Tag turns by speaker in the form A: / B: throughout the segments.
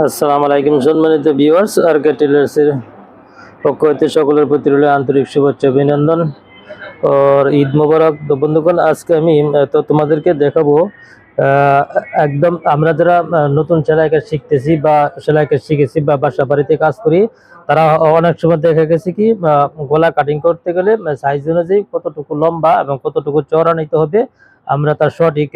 A: আসসালামু আলাইকুম সম্মানিত ভিউয়ার্স, আরকে টেলার্সের পক্ষ হতে সকলের প্রতি রইল আন্তরিক শুভেচ্ছা অভিনন্দন और ঈদ মোবারক। তো বন্ধুগণ, আজকে আমি তো তোমাদেরকে দেখাবো একদম আমরা যারা নতুন সেলাই কাজ শিখতেছি বা সেলাই কাজ শিখেছি বা বাসা বাড়িতে কাজ করি, তারা অনেক সময় দেখা গেছে কি গলা কাটিং করতে গেলে সাইজ অনুযায়ী কতটুকু লম্বা এবং কতটুকু চওড়া নিতে হবে আমরা তার সঠিক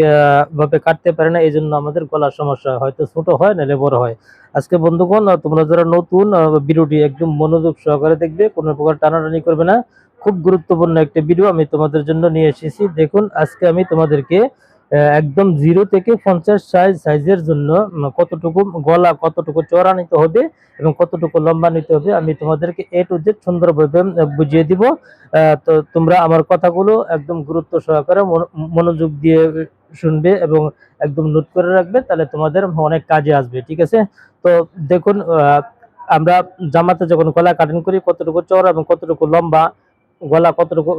A: ভাবে কাটতে পারি না। এই জন্য আমাদের গলার সমস্যা হয়, হয়তো ছোট হয় নাহলে বড় হয়। আজকে বন্ধুগণ, তোমরা যারা নতুন ভিডিওটি একদম মনোযোগ সহকারে দেখবে, কোনো প্রকার টানাটানি করবে না। খুব গুরুত্বপূর্ণ একটা ভিডিও আমি তোমাদের জন্য নিয়ে এসেছি। দেখুন, আজকে আমি তোমাদেরকে একদম 0 থেকে 50 সাইজের জন্য কতটুকু গলা কতটুকু চওড়া নিতে হবে এবং কতটুকু লম্বা নিতে হবে আমি তোমাদেরকে A to Z সুন্দরভাবে বুঝিয়ে দিব। তো তোমরা আমার কথাগুলো একদম গুরুত্ব সহকারে মনোযোগ দিয়ে শুনবে এবং একদম নোট করে রাখবে, তাহলে তোমাদের অনেক কাজে আসবে। ঠিক আছে? তো দেখুন, আমরা জামাতে যখন গলা কাটিং করি কতটুকু চওড়া এবং কতটুকু লম্বা, গলা কতটুকু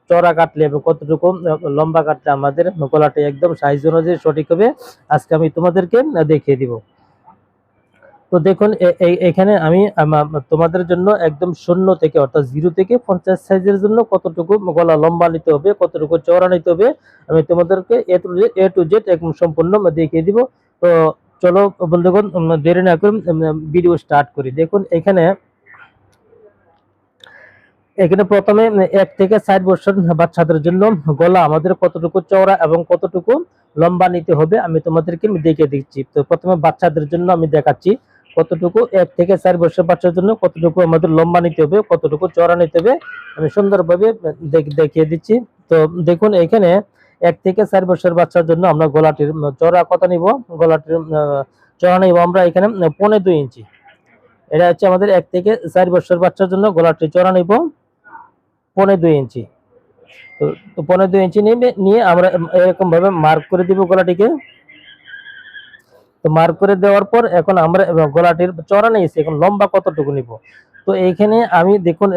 A: চওড়া কাটলে এবং কতটুকু লম্বা কাটলে আমাদের গলাটা একদম সাইজ অনুযায়ী সঠিক হবে, আজকে আমি তোমাদেরকে দেখিয়ে দিব। তো দেখুন, এখানে আমি তোমাদের জন্য একদম 0 থেকে অর্থাৎ 0 থেকে 50 সাইজের জন্য কতটুকু গলা লম্বা নিতে হবে, কতটুকু চওড়া নিতে হবে আমি তোমাদেরকে A to Z একদম সম্পূর্ণ দেখিয়ে দিব। তো চলো বন্ধুগণ, দেরি না করে ভিডিও স্টার্ট করি। দেখুন, এখানে প্রথমে 1 থেকে 4 বছর বাচ্চাদের জন্য গলা আমাদের কতটুকু চওড়া এবং কতটুকু লম্বা নিতে হবে আমি তোমাদেরকে দেখিয়ে দিচ্ছি। তো প্রথমে বাচ্চাদের জন্য আমি দেখাচ্ছি কতটুকু 1 থেকে 4 বছর বাচ্চার জন্য কতটুকু আমাদের লম্বা নিতে হবে, কতটুকু চওড়া নিতে হবে আমি সুন্দরভাবে দেখিয়ে দিচ্ছি। তো দেখুন, এখানে 1 থেকে 4 বছর বাচ্চার জন্য আমরা গলাটির চওড়া কত নিব, গলাটির চওড়া নিব আমরা এখানে 2.5 ইঞ্চি। এটা হচ্ছে আমাদের 1 থেকে 4 বছর বাচ্চার জন্য গলাটির চওড়া নিব 2.5 ইঞ্চি। তো 2.5 ইঞ্চি নিয়ে আমরা এরকম ভাবে মার্ক করে দিব গলাটিকে। তো মার্ক করে দেওয়ার পর এখন আমরা গলাটির চওড়া নিয়েছি, এখন লম্বা কতটুকু নিব। তো এইখানে আমি দেখুন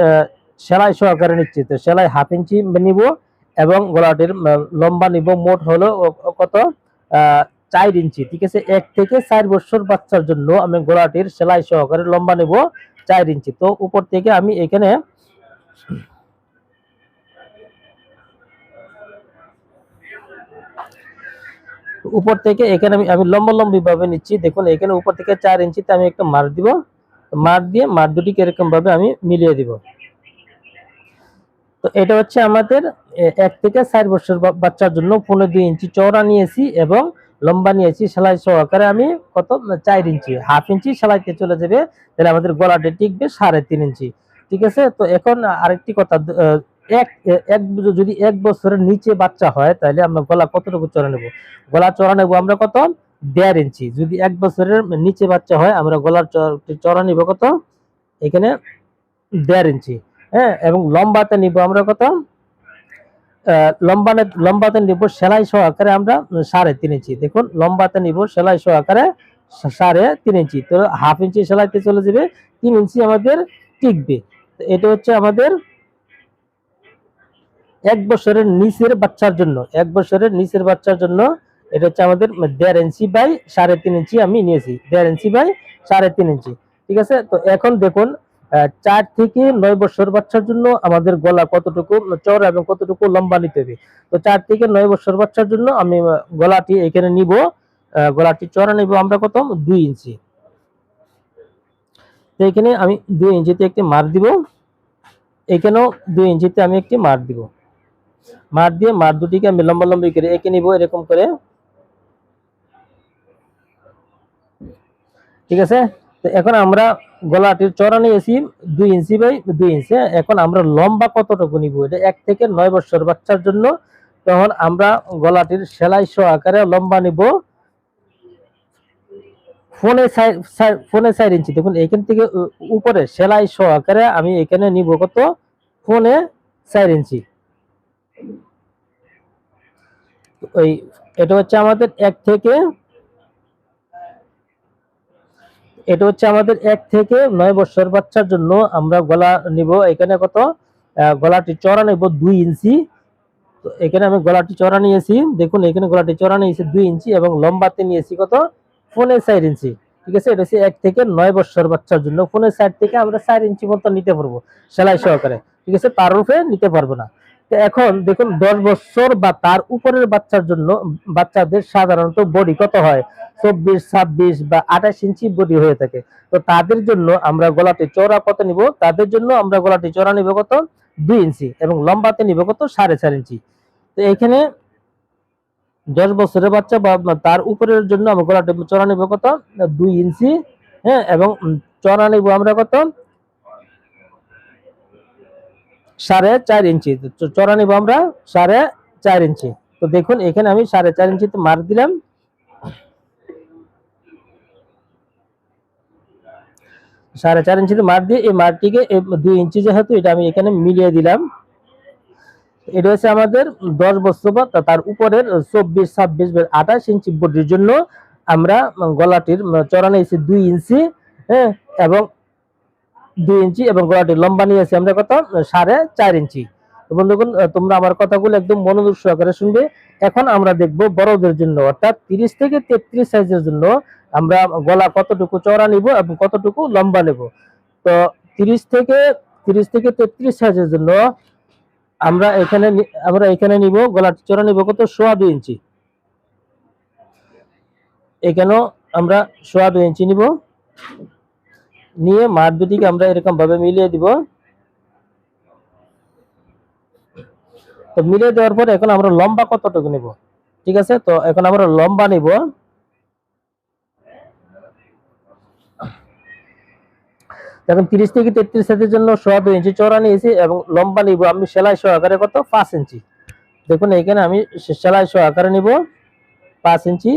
A: সেলাই সহকারে নিচ্ছি। তো সেলাই 1/2 ইঞ্চি নিব এবং গলাটির লম্বা নিব মোট হলো কত 4 ইঞ্চি। ঠিক আছে? 1 থেকে 4 বছর বাচ্চার জন্য আমি গলাটির সেলাই সহকারে লম্বা নেব 4 ইঞ্চি। তো উপর থেকে আমি এখানে উপর থেকে এখানে আমি লম্বি ভাবে নিচ্ছি। দেখুন, এখানে উপর থেকে 4 ইঞ্চিতে আমি একটা মার্ক দিব। মার্ক দিয়ে মার্ক দুটিকে এরকম ভাবে আমি মিলিয়ে দিব। তো এটা হচ্ছে আমাদের 1 থেকে 4 বছর বাচ্চার জন্য 2.5 ইঞ্চি চওড়া নিয়েছি এবং লম্বা নিয়েছি সেলাই সহকারে আমি কত 4 ইঞ্চি। 1/2 ইঞ্চি সেলাইতে চলে যাবে, তাহলে আমাদের গলাটা টিকবে 3.5 ইঞ্চি। ঠিক আছে? তো এখন আরেকটি কথা, যদি 1 বছরের নিচে বাচ্চা হয় তাহলে আমরা গলা কতটুকু চওড়া নেব, গলা চওড়া নেব আমরা কত 1.5 ইঞ্চি। যদি 1 বছরের নিচে বাচ্চা হয় আমরা গলার চওড়া নিব কত এখানে 1.5 ইঞ্চি। হ্যাঁ, এবং লম্বাতে নিব আমরা কত লম্বাতে নিব সেলাই সহকারে আমরা 3.5 ইঞ্চি। দেখুন, লম্বাতে নিব সেলাই সহকারে 3.5 ইঞ্চি। তো 1/2 ইঞ্চি সেলাইতে চলে যাবে, 3 ইঞ্চি আমাদের টিকবে। তো এটা হচ্ছে আমাদের 1 বছরের নিচের বাচ্চার জন্য, 1 বছরের নিচের বাচ্চার জন্য এটা হচ্ছে আমাদের 1.5 ইঞ্চি বাই 3.5 ইঞ্চি আমি নিয়েছি, 1.5 ইঞ্চি বাই 3.5 ইঞ্চি। ঠিক আছে? তো এখন দেখুন, 4 থেকে 9 বছর বাচ্চার জন্য আমাদের গলা কতটুকু চওড়া এবং কতটুকু লম্বা নিতে হবে। তো 4 থেকে 9 বছর বাচ্চার জন্য আমি গলাটি এখানে নিব, গলাটি চওড়া নিব আমরা কত 2 ইঞ্চি। তো এখানে আমি 2 ইঞ্চিতে একটি মার্ক দিব, এখানেও 2 ইঞ্চিতে আমি একটি মার্ক দিব। মার্ক দিয়ে মার্ক দুটিকে আমি লম্বি করে এঁকে নিব এরকম করে। ঠিক আছে? তো এখন আমরা গলাটির চওড়া নিয়েছি 2 ইঞ্চি বাই 2 ইঞ্চি। এখন আমরা লম্বা কতটুকু নিব, এটা 1 থেকে 9 বছর বাচ্চার জন্য। তখন আমরা গলাটির সেলাই সহকারে লম্বা নিব 4.5 ইঞ্চি। দেখুন, এখান থেকে উপরে সেলাই সহকারে আমি এখানে নিব কত 4.5 ইঞ্চি। ওই এটা হচ্ছে আমাদের 1 থেকে 9 বছর বাচ্চার জন্য আমরা গলা নিব এখানে কত গলাটি চওড়া নেব 2 ইঞ্চি। তো এখানে আমি গলাটি চওড়া নিয়েছি, দেখুন এখানে গলাটি চওড়া নিয়েছি 2 ইঞ্চি এবং লম্বাতে নিয়েছি কত 4.5 ইঞ্চি। ঠিক আছে। এটা হচ্ছে 1 থেকে 9 বছর বাচ্চার জন্য। ফোনের সাইড থেকে আমরা 4 ইঞ্চি মতো নিতে পারবো সেলাই সহকারে, ঠিক আছে, তার উপরে নিতে পারবো না। তো এখন দেখুন 10 বছর বা তার উপরের বাচ্চার জন্য, বাচ্চাদের সাধারণত বডি কত হয়, 24, 26 বা 28 ইঞ্চি বডি হয়ে থাকে। তো তাদের জন্য আমরা গলাটি চওড়া কত নিব, তাদের জন্য আমরা গলাটি চওড়া নিব কত, 2 ইঞ্চি, এবং লম্বাতে নিব কত, 4.5 ইঞ্চি। তো এখানে 10 বছরের বাচ্চা বা তার উপরের জন্য আমরা গলাটি চওড়া নিব কত, 2 ইঞ্চি, হ্যাঁ, এবং চওড়া নিব আমরা কত, 4.5 ইঞ্চি। তো চওড়া নিব আমরা 4.5 ইঞ্চি। তো দেখুন এখানে আমি 4.5 ইঞ্চিতে মার্ক দিলাম। 4.5 ইঞ্চিতে মার্ক দিয়ে এই মার্কটিকে 2 ইঞ্চি যেহেতু, এটা আমি এখানে মিলিয়ে দিলাম। এটা হচ্ছে আমাদের 10 বছর বা তার উপরের 24, 26 বা 28 ইঞ্চি বডির জন্য আমরা গলাটির চওড়া নিয়েছি 2 ইঞ্চি, হ্যাঁ, এবং 2 ইঞ্চি, এবং গলাটির লম্বা নিয়েছি আমরা কত, 4.5 ইঞ্চি। তো বন্ধুগণ, তোমরা আমার কথাগুলো একদম মনোযোগ সহকারে শুনবে। এখন আমরা দেখব বড়দের জন্য, অর্থাৎ 30 থেকে 33 সাইজের জন্য আমরা গলা কতটুকু চওড়া নিব এবং কতটুকু লম্বা নেব। তো 30 থেকে 33 সাইজের জন্য আমরা এখানে নিব গলার চওড়া নিব কত, 2.5 ইঞ্চি। এখানেও আমরা 2.5 ইঞ্চি নিব, নিয়ে মাঠ দুটিকে আমরা এরকম ভাবে মিলিয়ে দিব। তো মিলিয়ে দেওয়ার পর এখন আমরা লম্বা কতটুকু নিব, ঠিক আছে। তো এখন আমরা লম্বা নিব, এখন 30 থেকে 33 সাইজের জন্য 2.5 ইঞ্চি চওড়া নিয়েছি, এবং লম্বা নিব আমি সেলাই সহকারে কত, 5 ইঞ্চি। দেখুন এখানে আমি সেলাই সহকারে নিব 5 ইঞ্চি।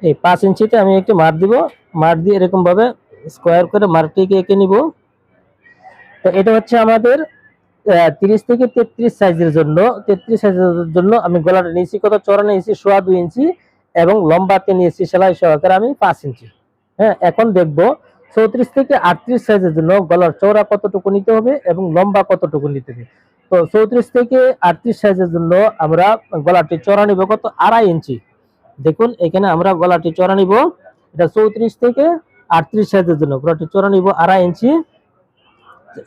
A: এই 5 ইঞ্চিতে আমি একটি মার্ক দিব, মার্ক দিয়ে এরকম ভাবে স্কোয়ার করে মার্কটিকে এঁকে নিব। তো এটা হচ্ছে আমাদের 30 থেকে 33 সাইজের জন্য। 33 সাইজের জন্য আমি গলাটা নিয়েছি কত, চওড়া নিয়েছি 2.5 ইঞ্চি, এবং লম্বাতে নিয়েছি সেলাই সহকারে আমি 5 ইঞ্চি। হ্যাঁ, এখন দেখব 34 থেকে 38 সাইজের জন্য গলার চওড়া কতটুকু নিতে হবে এবং লম্বা কতটুকু নিতে হবে। তো 34 থেকে 38 সাইজের জন্য আমরা গলাটি চওড়া নিব কত, 2.5 ইঞ্চি। দেখুন এখানে আমরা গলাটি চওড়া নিব, এটা 34 থেকে 38 সাইজের জন্য গলাটি চওড়া নিব 2.5 ইঞ্চি।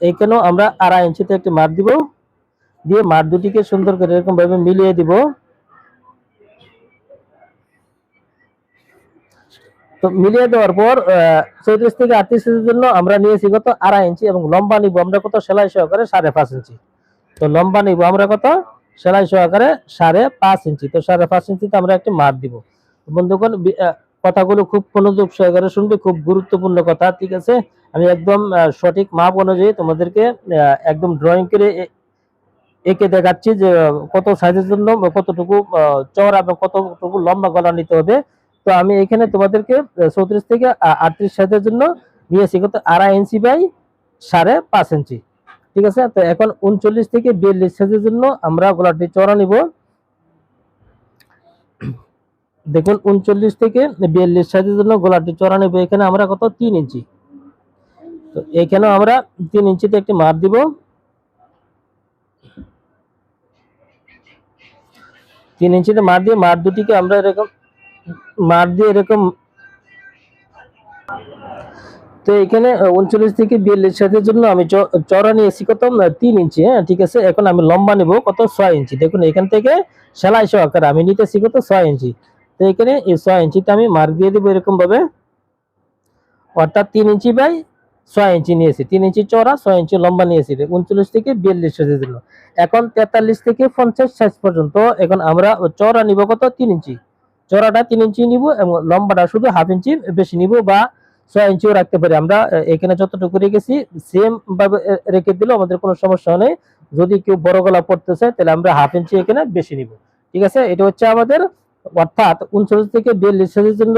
A: এখানেও আমরা 2.5 ইঞ্চিতে একটি মার্ক দিব, দিয়ে মার্ক দুটিকে সুন্দর করে এরকম ভাবে মিলিয়ে দিব। তো মিলিয়ে দেওয়ার পর 34 থেকে 38 এর জন্য আমরা নিয়েছি কত, 2.5 ইঞ্চি, এবং লম্বা নিব আমরা কত, সেলাই সহকারে 5.5 ইঞ্চি। তো লম্বা নিব আমরা কত, সেলাই সহকারে 5.5 ইঞ্চি। তো 5.5 ইঞ্চিতে আমরা একটি মার্ক দিব। বন্ধুগণ, কথাগুলো খুব মনোযোগ সহকারে শুনবে, খুব গুরুত্বপূর্ণ কথা, ঠিক আছে। আমি একদম সঠিক মাপ অনুযায়ী তোমাদেরকে একদম ড্রয়িং করে এঁকে দেখাচ্ছি যে কত সাইজের জন্য কতটুকু চওড়া এবং কতটুকু লম্বা গলা নিতে হবে। তো আমি এখানে তোমাদেরকে 34 থেকে 38 সাইজের জন্য নিয়েছি কত, 2.5 ইঞ্চি বাই 5.5 ইঞ্চি, ঠিক আছে। তো এখন 39 থেকে 42 সাইজের জন্য আমরা গলাটি চওড়া নিব। দেখুন 39 থেকে 42 সাইজের জন্য গলাটি চওড়া নেব এখানে আমরা কত, 3 ইঞ্চি। তো এখানেও আমরা 3 ইঞ্চিতে একটি মাপ দিব। 3 ইঞ্চিতে মাপ দিয়ে মাপ দুটিকে আমরা এরকম মাপ দিয়ে এরকম। তো এখানে 39 থেকে 42 সাইজের জন্য আমি চওড়া নিয়েছি কত, 3 ইঞ্চি, হ্যাঁ, ঠিক আছে। এখন আমি লম্বা নেব কত, 6 ইঞ্চি। দেখুন এখান থেকে সেলাই সহকারে আমি নিতেছি কত, 6 ইঞ্চি। তো এখানে এই 6 ইঞ্চিতে আমি মার্ক দিয়ে দেবো এরকম ভাবে, অর্থাৎ 3 ইঞ্চি বাই 6 ইঞ্চি নিয়েছি, 3 ইঞ্চি চওড়া, 6 ইঞ্চি লম্বা নিয়েছি 39 থেকে 42 সাইজের জন্য। এখন 43 থেকে 50 সাইজ পর্যন্ত এখন আমরা চওড়া নিব কত, 3 ইঞ্চি। চওড়াটা 3 ইঞ্চি নিব এবং লম্বাটা শুধু হাফ ইঞ্চি বেশি নিব, বা 6 ইঞ্চিও রাখতে পারি আমরা। এখানে যতটুকু রেখেছি সেম ভাবে রেখে দিলেও আমাদের কোনো সমস্যা নেই। যদি কেউ বড় গলা পড়তে চায় তাহলে আমরা হাফ ইঞ্চি এখানে বেশি নিব, ঠিক আছে। এটা হচ্ছে আমাদের, অর্থাৎ 39 থেকে 42 সাইজের জন্য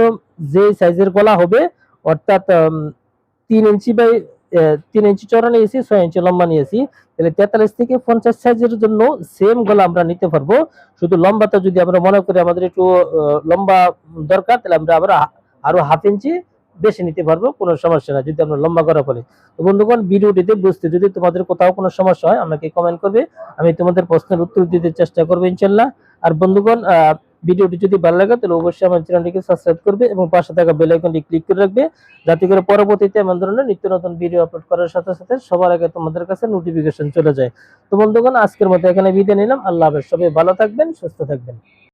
A: যে সাইজের গলা হবে, অর্থাৎ 3 ইঞ্চি বাই 3 ইঞ্চি চওড়া নিয়েছি, 6 ইঞ্চি লম্বা নিয়েছি, তাহলে 43 থেকে 50 সাইজের জন্য সেম গলা আমরা নিতে পারবো। শুধু লম্বাটা যদি আমরা মনে করি আমাদের একটু লম্বা দরকার, তাহলে আমরা আরো হাফ ইঞ্চি বেছে নিতে পারবো, কোনো সমস্যা না যদি আমরা লম্বা করা ফলে। তো বন্ধুগণ, ভিডিওটিতে বুঝতে যদি তোমাদের কোথাও কোনো সমস্যা হয় আমাকে কমেন্ট করবে, আমি তোমাদের প্রশ্নের উত্তর দিতে চেষ্টা করবো ইনশাল্লাহ। আর বন্ধুগণ, ভিডিওটি যদি ভালো লাগে তাহলে অবশ্যই আমার চ্যানেলটিকে সাবস্ক্রাইব করবে এবং পাশে থাকা বেল আইকনটি ক্লিক করে রাখবে, যাতে করে পরবর্তীতে এমন ধরনের নিত্য নতুন ভিডিও আপলোড করার সাথে সাথে সবার আগে তোমাদের কাছে নোটিফিকেশন চলে যায়। তো বন্ধুগণ, আজকের মতো এখানে বিদায় নিলাম। আল্লাহ হাফেজ। সবাই ভালো থাকবেন, সুস্থ থাকবেন।